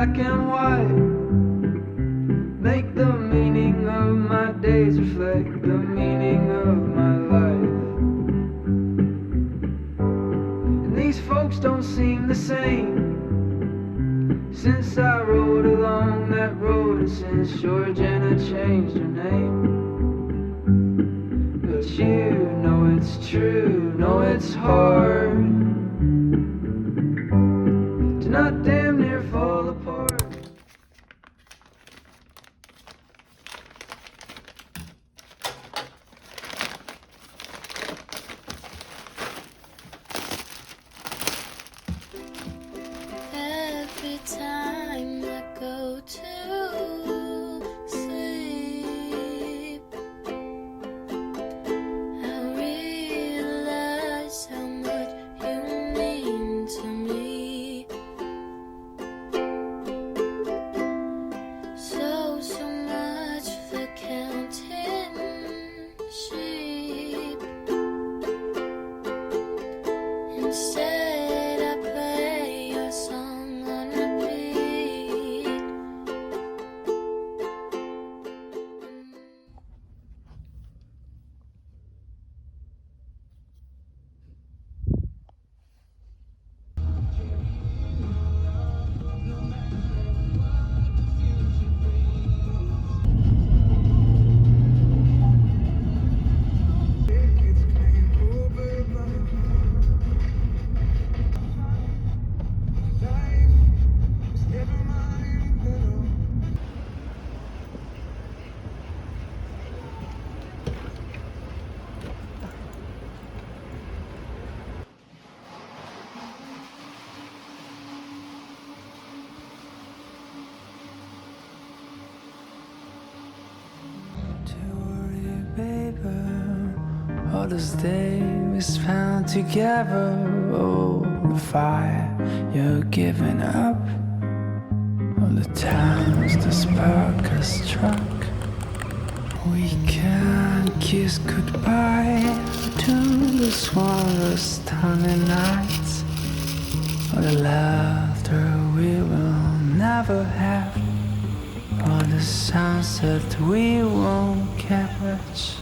black and white. Make the meaning of my days reflect the meaning of my life. And these folks don't seem the same since I rode along that road, and since Georgiana changed her name. But you know it's true, know it's hard to not damn near fall apart. Every time I go to sleep, I realize how much you mean to me. So much for counting sheep. Instead, I play your song on repeat. All those days we spent together, oh, the fire you're giving up. All the times the spark has struck, we can't kiss goodbye to this one of those stunning nights. All the laughter we will never have, all the sounds that we won't catch.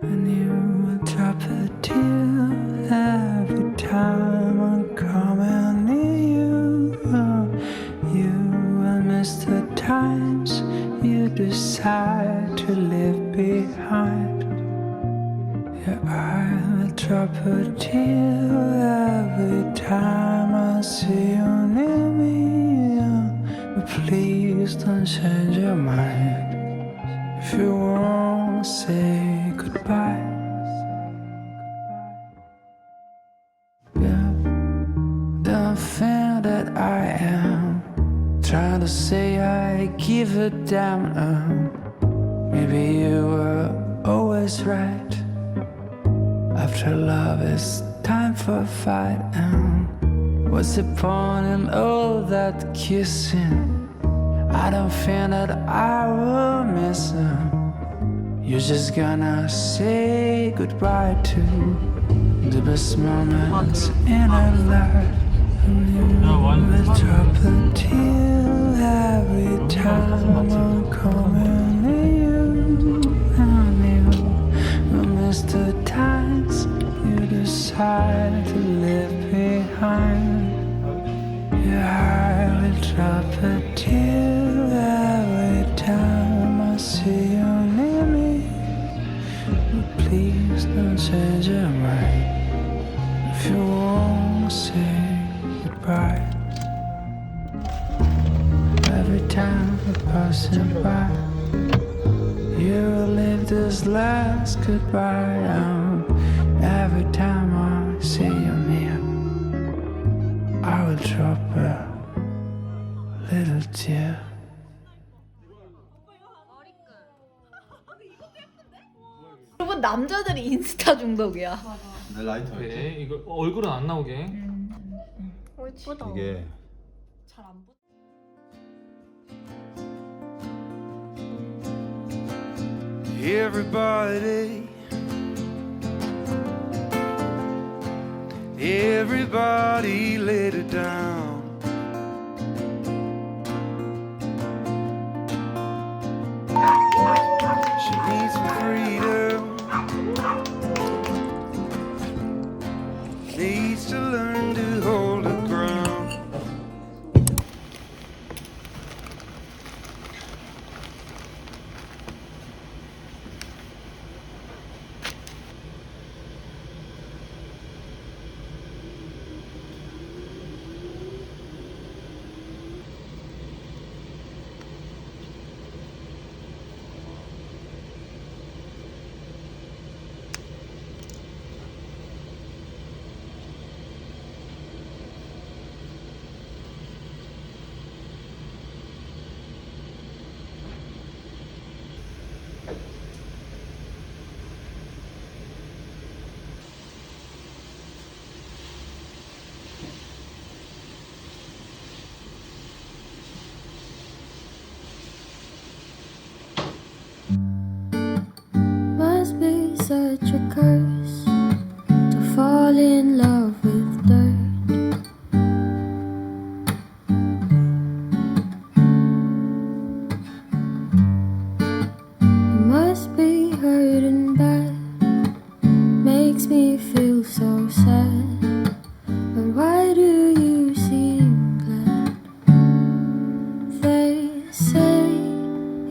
And you will drop a tear every time I'm coming near you. You will miss the times you decide to leave behind. Yeah, I will drop a tear every time I see you near me. But please don't change your mind if you won't say goodbye. Yeah, don't think that I am trying to say I give a damn. Maybe you were always right. After love, it's time for a fight. What's the point in all that kissing? I don't think that I will miss him. You're just gonna say goodbye to the best moments in our life. And you will drop a tear every time I'm coming near you. And you will miss the times you decide to leave behind. Yeah, I will drop a tear every time I see you near me. But please don't change your mind if you won't say goodbye. Every time we're passing by, you will leave this last goodbye. Every time I see you near, I will drop a little tear. 여러분 대부분 남자들이 인스타 중독이야. 내 라이터 그래 할게. 이거 얼굴은 안 나오게. 예쁘다. 이게 잘안 보. Everybody, everybody let it down. She needs some freedom, needs to learn to hold her ground. Must be such a curse to fall in love with dirt. It must be hurting bad, makes me feel so sad. But why do you seem glad? They say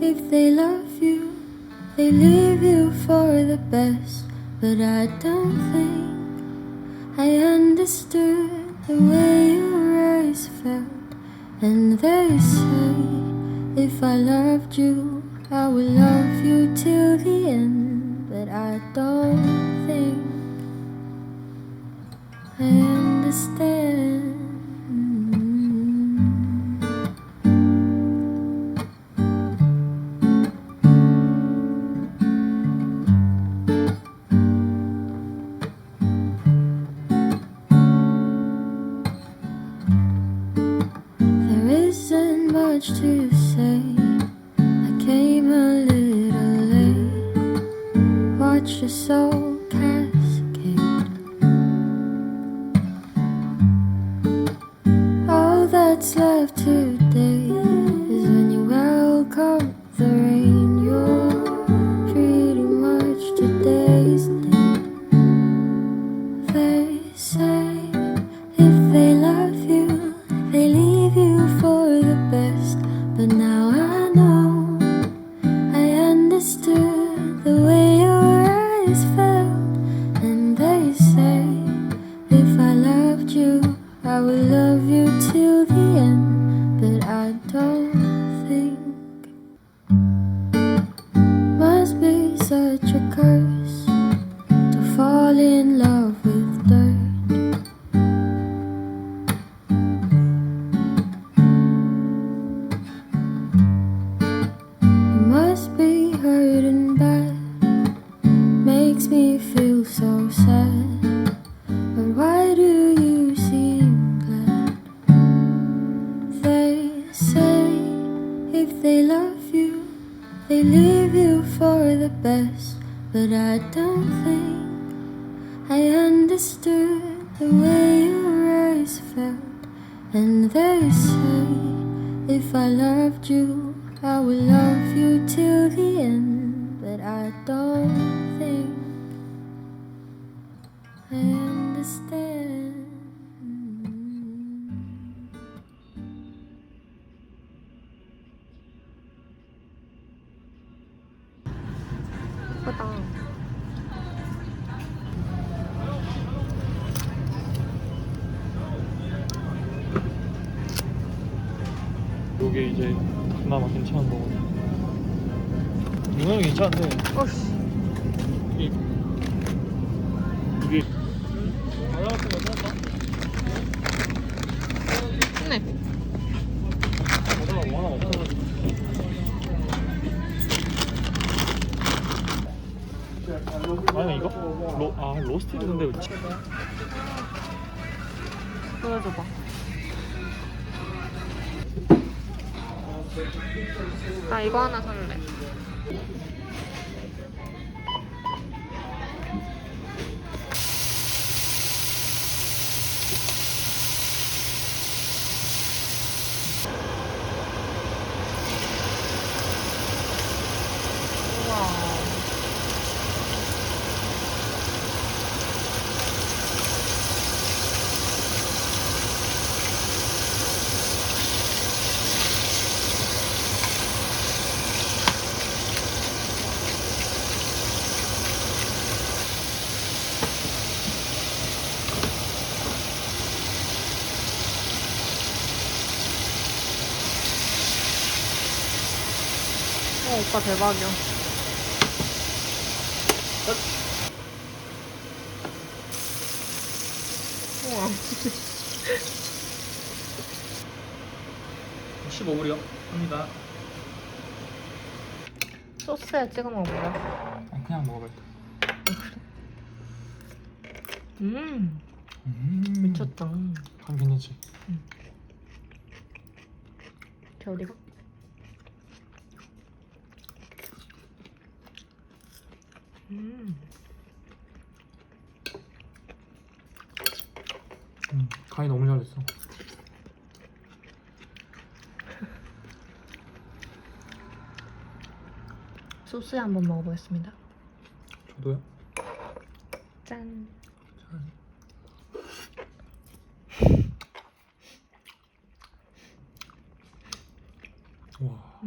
if they love you, they leave you for the best, but I don't think I understood the way your eyes felt. And they say if I loved you, I would love you till the end, but I don't think I understand. There isn't much to say. I came a little late. Watch the soul cascade. All that's left today is when you welcome the rain. You're pretty much today's day. They say if they love you, they leave you for the best. But now I know I understood the way your eyes felt. And they say if I loved you, I would love you till the end. But I don't think. Must be such a curse to fall in love with dirt. It must be hurting bad, makes me feel so sad. But why do you seem glad? They say if they love you, they leave you for the best. But I don't think I understood the way your eyes felt. And they say if I loved you, I would love you till the end. But I don't think I understand. 요게 이제 그나마 괜찮은 거거든. 모양이 괜찮은데 이게 잘 나왔으면 괜찮다. 네. 가져가 뭐 하나 없어가지고. 잘 놓고 로스티드 근데 보여줘봐. 나 이거 하나 살래. 우와. 오빠 대박이야. 우와. 15불이요 합니다. 소스에 찍어 먹어볼래? 그냥 먹어봐요. 미쳤다. 감 괜찮지? 걔 어디가? 간이 너무 잘됐어. 소스에 한번 먹어보겠습니다. 저도요? 짠. 와.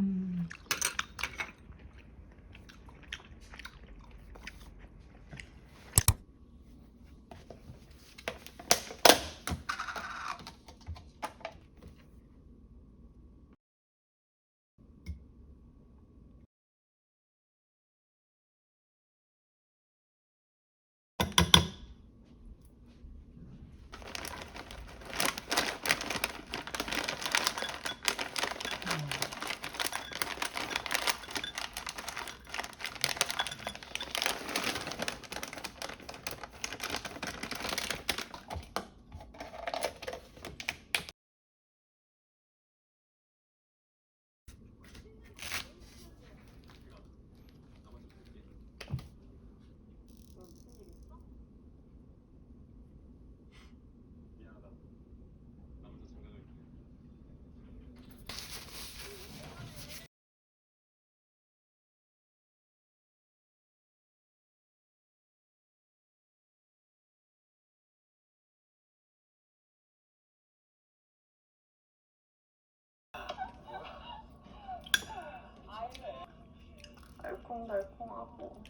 알콩달콩하고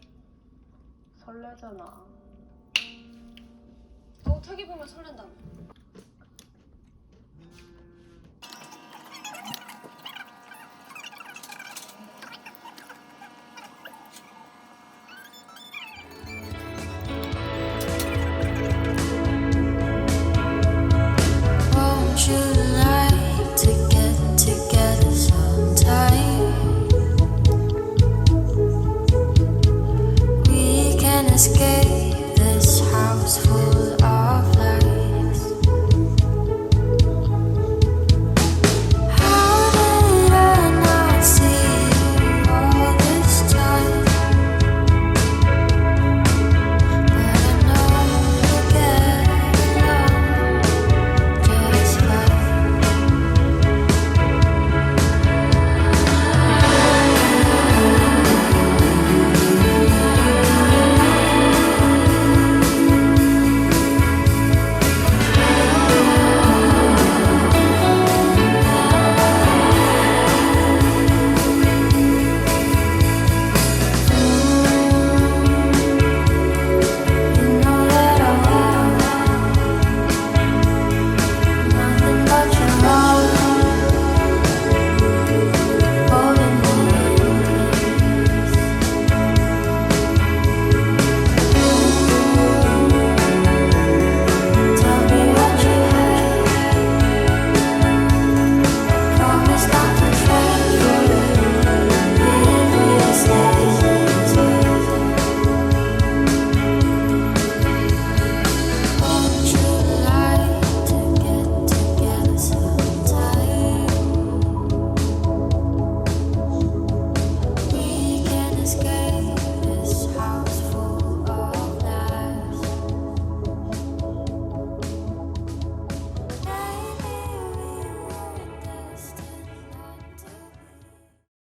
설레잖아. 너 어, 탁 입으면 설렌다.